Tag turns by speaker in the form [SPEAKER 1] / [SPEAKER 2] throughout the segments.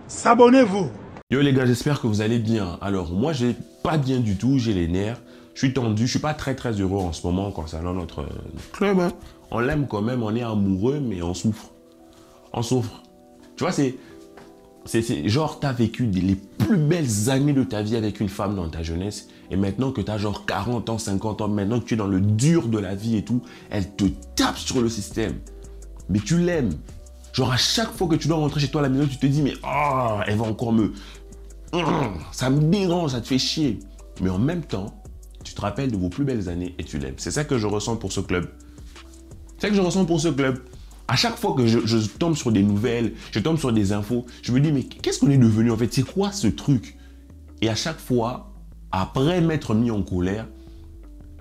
[SPEAKER 1] S'abonnez-vous.
[SPEAKER 2] Yo les gars, j'espère que vous allez bien. Alors moi, j'ai pas bien du tout, j'ai les nerfs. Je suis tendu, je suis pas très heureux en ce moment concernant notre club. Hein. On l'aime quand même, on est amoureux, mais on souffre. On souffre. Tu vois, c'est genre, tu as vécu les plus belles années de ta vie avec une femme dans ta jeunesse. Et maintenant que tu as genre 40 ans, 50 ans, maintenant que tu es dans le dur de la vie et tout, elle te tape sur le système. Mais tu l'aimes. Genre, à chaque fois que tu dois rentrer chez toi à la maison, tu te dis, mais oh, elle va encore me... Ça me dérange, ça te fait chier. Mais en même temps, tu te rappelles de vos plus belles années et tu l'aimes. C'est ça que je ressens pour ce club. C'est ça que je ressens pour ce club. À chaque fois que je tombe sur des nouvelles, je tombe sur des infos, je me dis, mais qu'est-ce qu'on est devenu en fait? C'est quoi ce truc? Et à chaque fois, après m'être mis en colère,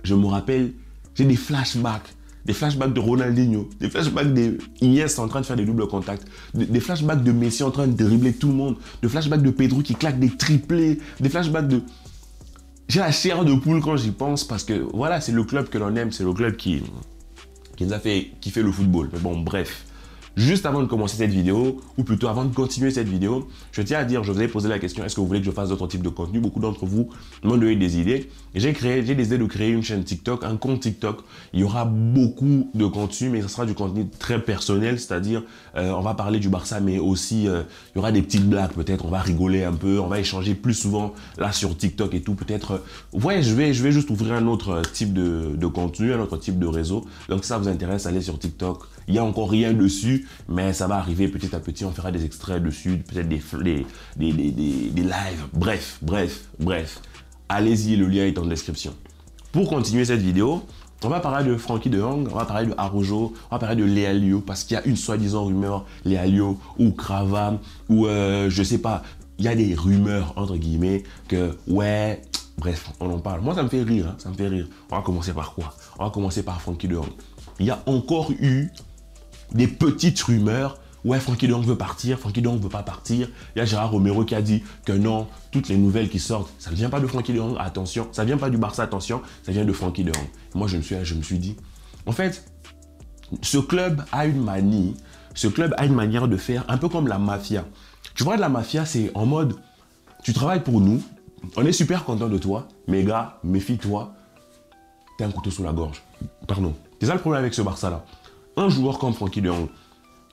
[SPEAKER 2] je me rappelle, j'ai des flashbacks. Des flashbacks de Ronaldinho, des flashbacks de Iniesta en train de faire des doubles contacts, des flashbacks de Messi en train de dribbler tout le monde, des flashbacks de Pedro qui claque des triplés, des flashbacks de... J'ai la chair de poule quand j'y pense parce que voilà, c'est le club que l'on aime, c'est le club qui nous a fait kiffer le football. Mais bon, bref. Juste avant de commencer cette vidéo, ou plutôt avant de continuer cette vidéo, je tiens à dire, je vous ai posé la question, est-ce que vous voulez que je fasse d'autres types de contenu? Beaucoup d'entre vous m'ont donné des idées. J'ai décidé de créer une chaîne TikTok, un compte TikTok. Il y aura beaucoup de contenu, mais ce sera du contenu très personnel, c'est-à-dire, on va parler du Barça, mais aussi, il y aura des petites blagues peut-être, on va rigoler un peu, on va échanger plus souvent là sur TikTok et tout, peut-être. Ouais, je vais juste ouvrir un autre type de contenu, un autre type de réseau. Donc si ça vous intéresse, allez sur TikTok. Il n'y a encore rien dessus, mais ça va arriver petit à petit. On fera des extraits dessus, peut-être des lives. Bref. Allez-y, le lien est en description. Pour continuer cette vidéo, on va parler de Frenkie de Jong, on va parler de Araujo, on va parler de Léa Lio, parce qu'il y a une soi-disant rumeur, Léa Lio ou Crava, ou je sais pas, il y a des rumeurs, entre guillemets, que ouais, bref, on en parle. Moi, ça me fait rire, ça me fait rire. On va commencer par quoi? On va commencer par Frenkie de Jong. Il y a encore eu des petites rumeurs. Ouais, Frenkie de Jong veut partir, Frenkie de Jong veut pas partir. Il y a Gérard Romero qui a dit que non, toutes les nouvelles qui sortent, ça ne vient pas de Frenkie de Jong, attention. Ça ne vient pas du Barça, attention, ça vient de Frenkie de Jong. Moi, je me suis dit, en fait, ce club a une manie, ce club a une manière de faire un peu comme la mafia. Tu vois, la mafia, c'est en mode, tu travailles pour nous, on est super content de toi, mais gars, méfie-toi, t'as un couteau sous la gorge. Pardon. C'est ça le problème avec ce Barça-là. Un joueur comme Frenkie de Jong,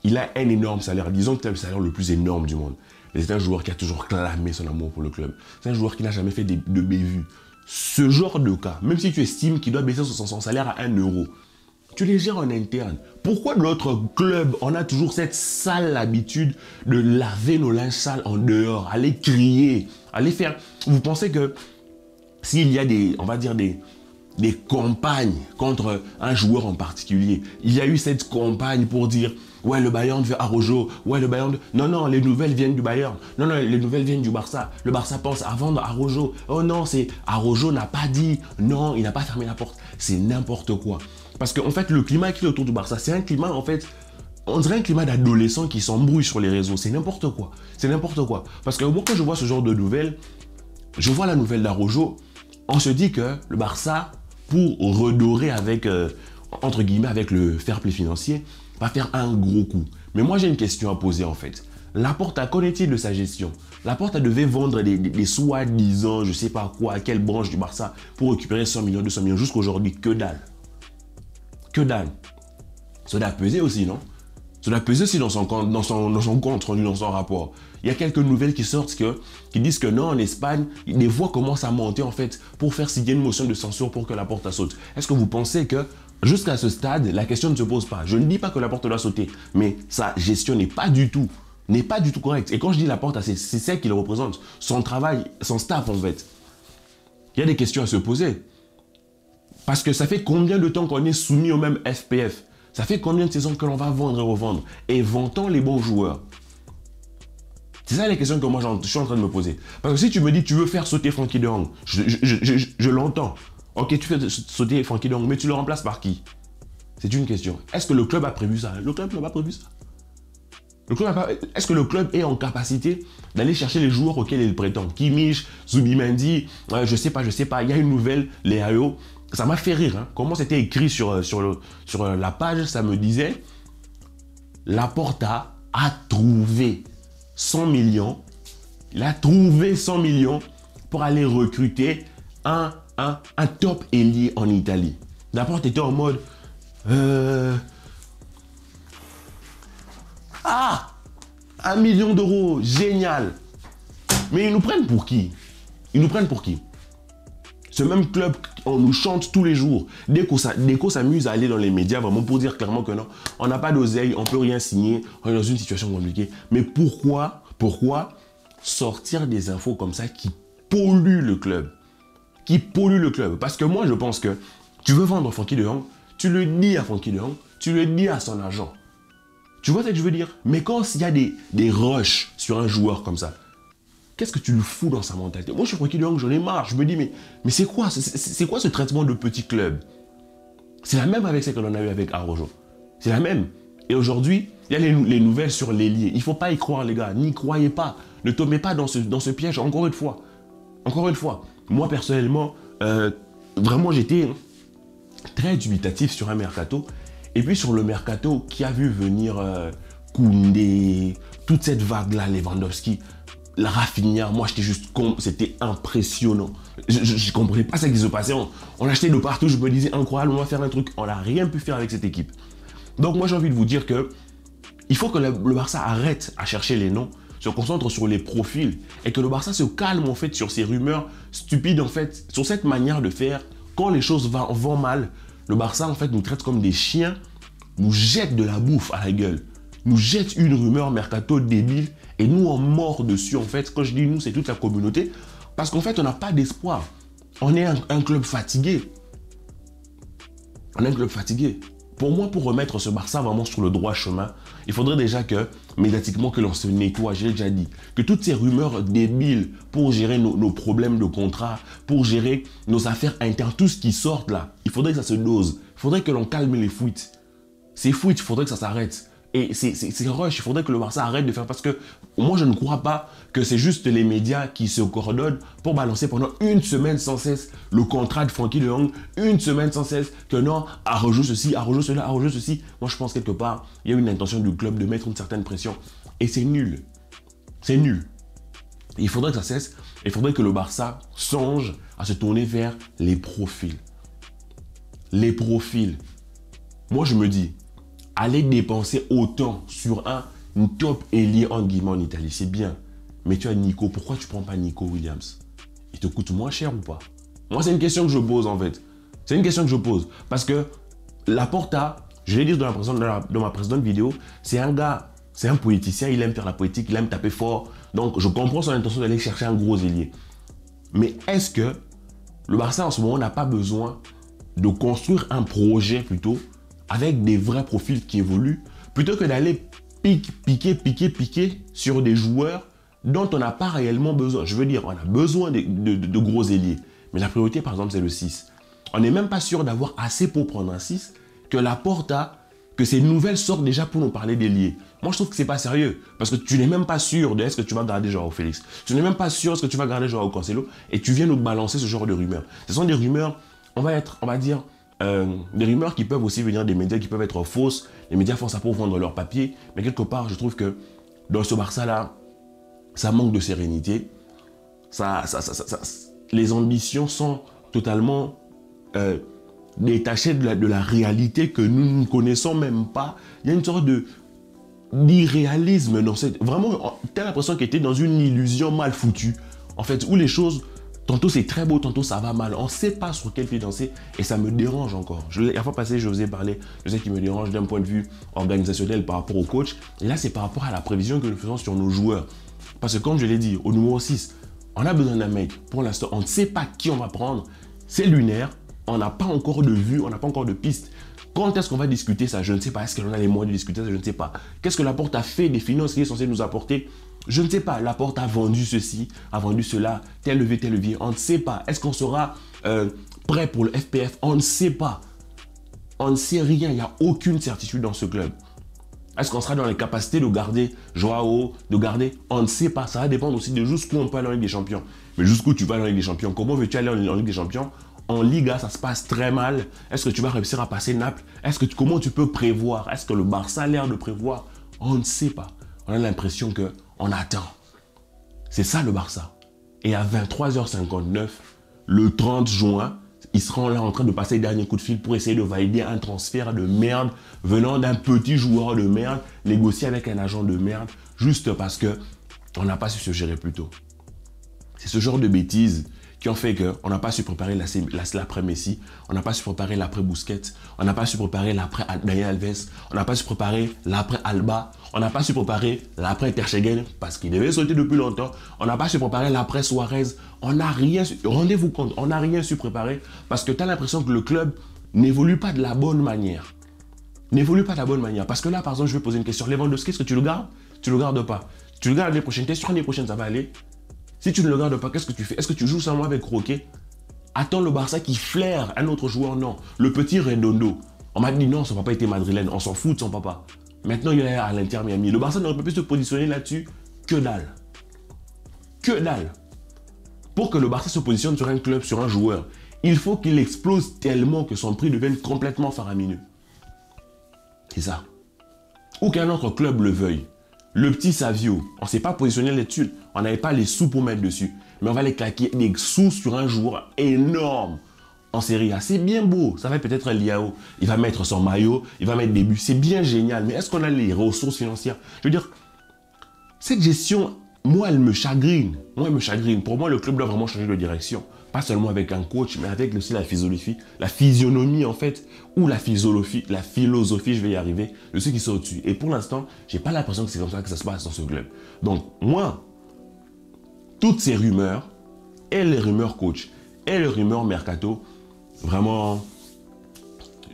[SPEAKER 2] il a un énorme salaire. Disons que c'est le salaire le plus énorme du monde. Mais c'est un joueur qui a toujours clamé son amour pour le club. C'est un joueur qui n'a jamais fait de bévues. Ce genre de cas, même si tu estimes qu'il doit baisser son salaire à 1 euro, tu les gères en interne. Pourquoi notre club, on a toujours cette sale habitude de laver nos linges sales en dehors, aller crier, aller faire... Vous pensez que s'il y a on va dire des campagnes contre un joueur en particulier. Il y a eu cette campagne pour dire ouais, le Bayern veut Araujo, ouais, le Bayern... Non, les nouvelles viennent du Bayern. Non, les nouvelles viennent du Barça. Le Barça pense à vendre Araujo. Oh non, c'est Araujo n'a pas dit. Non, il n'a pas fermé la porte. C'est n'importe quoi. Parce qu'en fait, le climat qui est autour du Barça, c'est un climat, en fait, on dirait un climat d'adolescents qui s'embrouillent sur les réseaux. C'est n'importe quoi. C'est n'importe quoi. Parce que moi, quand je vois ce genre de nouvelles, je vois la nouvelle d'Araujo, on se dit que le Barça, pour redorer avec, entre guillemets, avec le fair play financier, va faire un gros coup. Mais moi, j'ai une question à poser en fait. Laporta, qu'en est-il de sa gestion? Laporta devait vendre des soi-disant, je sais pas quoi, à quelle branche du Barça pour récupérer 100 millions, 200 millions, jusqu'aujourd'hui, que dalle. Que dalle. Ça doit peser aussi, non? Ça doit peser aussi dans son compte, dans son rapport. Il y a quelques nouvelles qui sortent qui disent que non, en Espagne, les voix commencent à monter en fait pour faire signer une motion de censure pour que Laporta saute. Est-ce que vous pensez que jusqu'à ce stade, la question ne se pose pas? Je ne dis pas que Laporta doit sauter, mais sa gestion n'est pas du tout correcte. Et quand je dis Laporta, c'est celle qu'il représente, son travail, son staff en fait. Il y a des questions à se poser. Parce que ça fait combien de temps qu'on est soumis au même FPF? Ça fait combien de saisons que l'on va vendre et revendre? Et vantons les bons joueurs. C'est ça les questions que moi je suis en train de me poser. Parce que si tu me dis tu veux faire sauter Frenkie de Jong, je l'entends. Ok, tu fais sauter Frenkie de Jong, mais tu le remplaces par qui? C'est une question. Est-ce que le club a prévu ça? Le club n'a pas prévu ça. Est-ce que le club est en capacité d'aller chercher les joueurs auxquels il prétend? Kimmich, Zubimendi, je sais pas. Il y a une nouvelle, Léao. Ça m'a fait rire. Hein. Comment c'était écrit sur la page, ça me disait Laporta a trouvé 100 millions. Il a trouvé 100 millions pour aller recruter un top ailier en Italie. D'abord, tu étais en mode... 1 million d'euros, génial. Mais ils nous prennent pour qui? Ils nous prennent pour qui? Ce même club, on nous chante tous les jours. Dès qu'on s'amuse à aller dans les médias, vraiment pour dire clairement que non, on n'a pas d'oseille, on ne peut rien signer, on est dans une situation compliquée. Mais pourquoi sortir des infos comme ça qui polluent le club? Qui polluent le club? Parce que moi, je pense que tu veux vendre Frenkie de Jong, tu le dis à Frenkie de Jong, tu le dis à son agent. Tu vois ce que je veux dire? Mais quand il y a des rushs sur un joueur comme ça, qu'est-ce que tu le fous dans sa mentalité? Moi, je suis Frenkie de Jong, j'en ai marre. Je me dis, mais c'est quoi ce traitement de petit club? C'est la même avec ce qu'on en a eu avec Araujo. C'est la même. Et aujourd'hui, il y a les nouvelles sur l'ailier. Il ne faut pas y croire, les gars. N'y croyez pas. Ne tombez pas dans ce piège, encore une fois. Encore une fois. Moi, personnellement, vraiment, j'étais très dubitatif sur un mercato. Et puis, sur le mercato, qui a vu venir Koundé, toute cette vague-là, Lewandowski, la Rafinha, moi, c'était impressionnant. Je ne comprenais pas ce qui se passait. On achetait de partout. Je me disais, incroyable, on va faire un truc. On n'a rien pu faire avec cette équipe. Donc, moi, j'ai envie de vous dire que il faut que le Barça arrête à chercher les noms, se concentre sur les profils et que le Barça se calme, en fait, sur ces rumeurs stupides, en fait, sur cette manière de faire. Quand les choses vont mal, le Barça, en fait, nous traite comme des chiens, nous jette de la bouffe à la gueule, nous jette une rumeur mercato débile et nous, on mord dessus, en fait. Quand je dis nous, c'est toute la communauté, parce qu'en fait, on n'a pas d'espoir. On est un club fatigué. On est un club fatigué. Pour moi, pour remettre ce Barça vraiment sur le droit chemin, il faudrait déjà que, médiatiquement, que l'on se nettoie, j'ai déjà dit. Que toutes ces rumeurs débiles pour gérer nos problèmes de contrat, pour gérer nos affaires internes, tout ce qui sort là, il faudrait que ça se dose. Il faudrait que l'on calme les fuites. Ces fuites, il faudrait que ça s'arrête. Et c'est rush, il faudrait que le Barça arrête de faire, parce que moi je ne crois pas que c'est juste les médias qui se coordonnent pour balancer pendant une semaine sans cesse le contrat de Frenkie de Jong, une semaine sans cesse que non, Araujo ceci, Araujo cela, Araujo ceci. Moi je pense quelque part, il y a une intention du club de mettre une certaine pression. Et c'est nul. C'est nul. Il faudrait que ça cesse. Il faudrait que le Barça songe à se tourner vers les profils. Les profils. Moi je me dis, aller dépenser autant sur un top ailier en guillemets en Italie, c'est bien. Mais tu as Nico, pourquoi tu ne prends pas Nico Williams? Il te coûte moins cher ou pas? Moi, c'est une question que je pose en fait. C'est une question que je pose. Parce que Laporta, je l'ai dit dans ma précédente vidéo, c'est un gars, c'est un politicien, il aime faire la politique, il aime taper fort. Donc, je comprends son intention d'aller chercher un gros ailier. Mais est-ce que le Barça en ce moment n'a pas besoin de construire un projet plutôt avec des vrais profils qui évoluent, plutôt que d'aller piquer sur des joueurs dont on n'a pas réellement besoin. Je veux dire, on a besoin de gros ailiers. Mais la priorité, par exemple, c'est le 6. On n'est même pas sûr d'avoir assez pour prendre un 6, que Laporta, que ces nouvelles sortent déjà pour nous parler d'ailier. Moi, je trouve que c'est pas sérieux. Parce que tu n'es même pas sûr de est-ce que tu vas garder Joao Félix. Tu n'es même pas sûr est-ce que tu vas garder Joao Cancelo. Et tu viens nous balancer ce genre de rumeurs. Ce sont des rumeurs, on va dire, des rumeurs qui peuvent aussi venir des médias qui peuvent être fausses. Les médias font ça pour vendre leur papier. Mais quelque part, je trouve que dans ce Barça-là, ça manque de sérénité. Les ambitions sont totalement détachées de la réalité que nous ne connaissons même pas. Il y a une sorte d'irréalisme dans cette... Vraiment, tu as l'impression qu'il était dans une illusion mal foutue. En fait, où les choses... Tantôt c'est très beau, tantôt ça va mal. On ne sait pas sur quel pied danser et ça me dérange encore. La fois passée, je vous ai parlé de ce qui me dérange d'un point de vue organisationnel par rapport au coach. Et là, c'est par rapport à la prévision que nous faisons sur nos joueurs. Parce que comme je l'ai dit, au numéro 6, on a besoin d'un mec. Pour l'instant, on ne sait pas qui on va prendre. C'est lunaire. On n'a pas encore de vue, on n'a pas encore de piste. Quand est-ce qu'on va discuter ça? Je ne sais pas. Est-ce qu'on a les moyens de discuter ça? Je ne sais pas. Qu'est-ce que Laporte a fait des finances qu'il est censé nous apporter? Je ne sais pas. Laporte a vendu ceci, a vendu cela, tel levier. On ne sait pas. Est-ce qu'on sera prêt pour le FPF? On ne sait pas. On ne sait rien. Il n'y a aucune certitude dans ce club. Est-ce qu'on sera dans les capacités de garder Joao, de garder? On ne sait pas. Ça va dépendre aussi de jusqu'où on peut aller en Ligue des Champions. Mais jusqu'où tu vas aller en Ligue des Champions? Comment veux-tu aller en Ligue des Champions? En Liga, ça se passe très mal. Est-ce que tu vas réussir à passer Naples? Comment tu peux prévoir? Est-ce que le Barça a l'air de prévoir? On ne sait pas. On a l'impression on attend. C'est ça le Barça. Et à 23h59, le 30 juin, ils seront là en train de passer le dernier coup de fil pour essayer de valider un transfert de merde venant d'un petit joueur de merde, négocié avec un agent de merde, juste parce que on n'a pas su se gérer plus tôt. C'est ce genre de bêtises qui ont fait qu'on n'a pas su préparer l'après-Messi, on n'a pas su préparer l'après-Busquets, on n'a pas su préparer l'après-Daniel Alves, on n'a pas su préparer l'après-Alba, on n'a pas su préparer l'après-Ter Stegen parce qu'il devait sauter depuis longtemps, on n'a pas su préparer l'après-Suarez, on n'a rien su, rendez-vous compte, on n'a rien su préparer parce que tu as l'impression que le club n'évolue pas de la bonne manière. N'évolue pas de la bonne manière. Parce que là, par exemple, je vais poser une question. Lewandowski, est-ce que tu le gardes? Tu le gardes pas. Tu le gardes l'année prochaine. T'es sûr l'année prochaine, ça va aller? Si tu ne le gardes pas, qu'est-ce que tu fais? Est-ce que tu joues seulement avec Roquet? Attends le Barça qui flaire un autre joueur? Non. Le petit Redondo. On m'a dit non, son papa était madrilène. On s'en fout de son papa. Maintenant, il est à l'Inter Miami. Le Barça n'aurait pas pu se positionner là-dessus. Que dalle. Que dalle. Pour que le Barça se positionne sur un club, sur un joueur, il faut qu'il explose tellement que son prix devienne complètement faramineux. C'est ça. Ou qu'un autre club le veuille. Le petit Savio, on ne s'est pas positionné là-dessus. On n'avait pas les sous pour mettre dessus. Mais on va les claquer des sous sur un joueur énorme en Serie A. C'est bien beau. Ça va peut-être un Liao. Il va mettre son maillot, il va mettre des buts. C'est bien génial. Mais est-ce qu'on a les ressources financières? Je veux dire, cette gestion, moi, elle me chagrine. Moi, elle me chagrine. Pour moi, le club doit vraiment changer de direction. Pas seulement avec un coach, mais avec aussi la physionomie en fait, ou la philosophie, je vais y arriver, de ceux qui sont au-dessus. Et pour l'instant, j'ai pas l'impression que c'est comme ça que ça se passe dans ce club. Donc, moi, toutes ces rumeurs, et les rumeurs coach, et les rumeurs mercato, vraiment,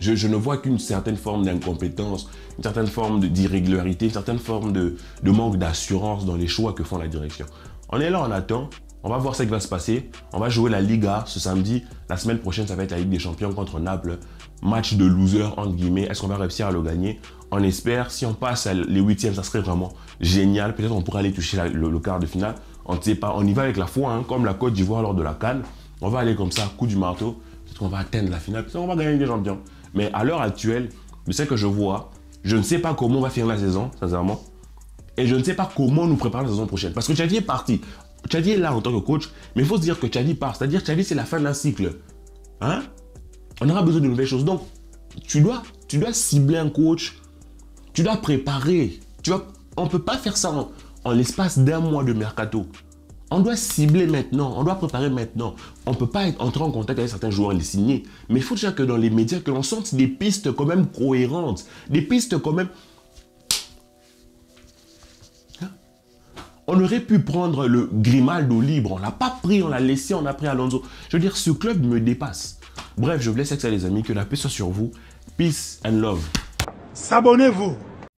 [SPEAKER 2] je ne vois qu'une certaine forme d'incompétence, une certaine forme d'irrégularité, une certaine forme de manque d'assurance dans les choix que font la direction. On est là, on attend. On va voir ce qui va se passer. On va jouer la Liga ce samedi. La semaine prochaine, ça va être la Ligue des Champions contre Naples. Match de loser, entre guillemets. Est-ce qu'on va réussir à le gagner? On espère. Si on passe les huitièmes, ça serait vraiment génial. Peut-être on pourrait aller toucher le quart de finale. On ne sait pas. On y va avec la foi, hein, comme la Côte d'Ivoire lors de la CAN. On va aller comme ça, coup du marteau. Peut-être qu'on va atteindre la finale. Peut-être qu'on va gagner des champions. Mais à l'heure actuelle, de ce que je vois, je ne sais pas comment on va finir la saison, sincèrement. Et je ne sais pas comment nous préparer la saison prochaine. Parce que Xavi est parti. Xavi est là en tant que coach, mais il faut se dire que Xavi part. C'est-à-dire que Xavi, c'est la fin d'un cycle. Hein? On aura besoin de nouvelles choses. Donc, tu dois cibler un coach. Tu dois préparer. On ne peut pas faire ça en l'espace d'un mois de mercato. On doit cibler maintenant. On doit préparer maintenant. On ne peut pas entrer en contact avec certains joueurs et les signer. Mais il faut déjà que dans les médias, que l'on sente des pistes quand même cohérentes. Des pistes quand même... On aurait pu prendre le Grimaldo libre, on ne l'a pas pris, on l'a laissé, on a pris Alonso. Je veux dire, ce club me dépasse. Bref, je vous laisse avec ça les amis, que la paix soit sur vous. Peace and love.
[SPEAKER 1] S'abonnez-vous.